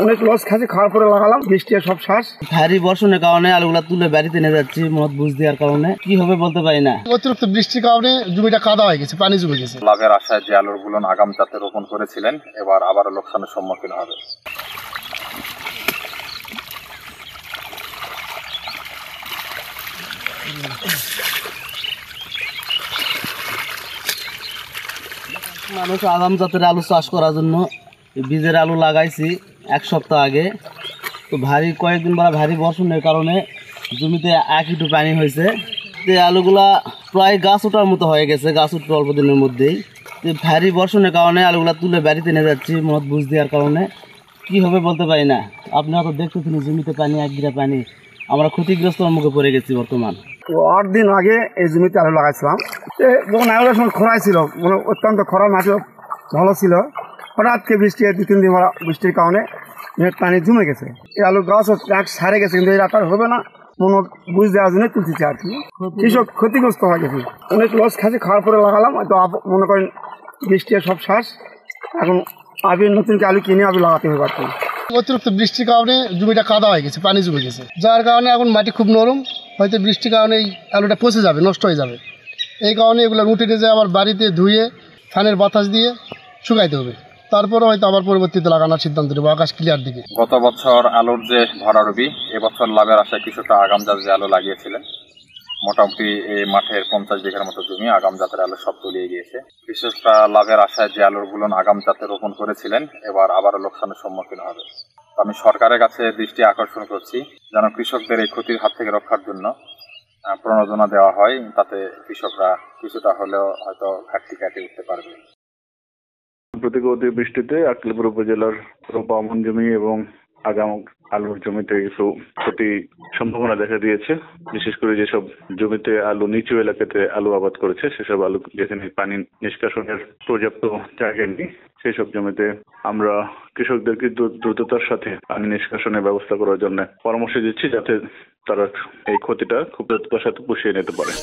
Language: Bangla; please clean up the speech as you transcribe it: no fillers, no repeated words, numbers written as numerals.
অনেক লস খাচ্ছি, খাওয়ার পরে লাগালাম, বৃষ্টি সব শ্বাস। ভারী বর্ষণের কারণে আলুগুলা তুলে বাড়িতে নিয়ে যাচ্ছি মত বুঝ দেওয়ার কারণে। কি হবে বলতে পারি না। অতিরিক্ত বৃষ্টির কারণে জমিটা কাদা হয়ে গেছে, পানি জমে গেছে। লাভের আশায় যে আলুগুলো আগাম জাতে রোপণ করেছিলেন এবার আবারও লোকসানের সম্মুখীন হবে। মানুষ আগাম জাতের আলু চাষ করার জন্য বীজের আলু লাগাইছি 1 সপ্তাহ আগে। তো কয়েকদিন পরে ভারী বর্ষণের কারণে জমিতে একটু পানি হয়েছে। তো আলুগুলা প্রায় গাছ ওঠার মতো হয়ে গেছে, গাছ উঠবে অল্প দিনের মধ্যেই। তো ভারী বর্ষণের কারণে আলুগুলা তুলে বাড়িতে নিয়ে যাচ্ছি মত বুঝ দেওয়ার কারণে। কি হবে বলতে পারি না। আপনারা তো দেখতেছেন জমিতে পানি, 1 বিঘা পানি। আমরা ক্ষতিগ্রস্তর মুখে পড়ে গেছি বর্তমান। 8 দিন আগে এই জমিতে আলু লাগাইছিলাম। যখন আলুর সময় খরাই ছিল, মানে অত্যন্ত খরা, মাটি ভালো ছিল, হঠাৎ বৃষ্টি 2-3 দিন বৃষ্টির কারণে পানি জমে গেছে। এই আলু গাছ সারে গেছে, কিন্তু এই রাতার হবে না মনে বুঝ দেওয়ার জন্য তুলতেছে আর কি। কৃষক ক্ষতিগ্রস্ত হয়ে গেছে, অনেক লস খাচ্ছি, খাওয়ার পরে লাগালাম। তো মনে করেন বৃষ্টি সব শ্বাস, এখন নতুন আলু কিনে লাগাতে হবে আর কি। অতিরিক্ত বৃষ্টির কারণে জমিটা কাদা হয়ে গেছে, পানি জমে গেছে, যার কারণে এখন মাটি খুব নরম, হয়তো বৃষ্টির কারণে এই আলুটা পচে যাবে, নষ্ট হয়ে যাবে। এই কারণে এগুলো রুটে নিয়ে আবার বাড়িতে ধুয়ে ফ্যানের বাতাস দিয়ে শুকাইতে হবে, তারপরে হয়তো আবার পরবর্তীতে লাগানোর সিদ্ধান্ত নেবো আকাশ ক্লিয়ার দিকে। গত বছর আলুর যে ভরারবি, এবছর লাভের আশায় কিছুটা আগাম জাত যে আলু লাগিয়েছিলেন, মোটামুটি এই মাঠের 50 বিঘার মতো জমি আগাম জাতের আলু সব তলিয়ে গিয়েছে। কৃষকরা লাভের আশায় যে আলুগুলো আগাম জাতে রোপণ করেছিলেন এবার আবারও লোকসানের সম্মুখীন হবে। আমি সরকারের কাছে দৃষ্টি আকর্ষণ করছি যেন কৃষকদের এই ক্ষতির হাত থেকে রক্ষার জন্য প্রণোদনা দেওয়া হয়, তাতে কৃষকরা কিছুটা হলেও হয়তো ঘাটতি কাটিয়ে উঠতে পারবে। প্রতিকূল বৃষ্টিতে আক্কেলপুর উপজেলার রোপা আমন জমি এবং আগাম আলুর জমিতে কিছু ক্ষতি সম্ভাবনা দেখা দিয়েছে। বিশেষ করে যেসব জমিতে আলু নিচু এলাকাতে আলু আবাদ করেছে, সেসব আলু যেখানে পানি নিষ্কাশনের পর্যাপ্ত জায়গা নেই, সেই সব জমিতে আমরা কৃষকদেরকে দ্রুততার সাথে পানি নিষ্কাশনের ব্যবস্থা করার জন্য পরামর্শ দিচ্ছি, যাতে তারা এই ক্ষতিটা খুব দ্রুততার সাথে পুষিয়ে নিতে পারে।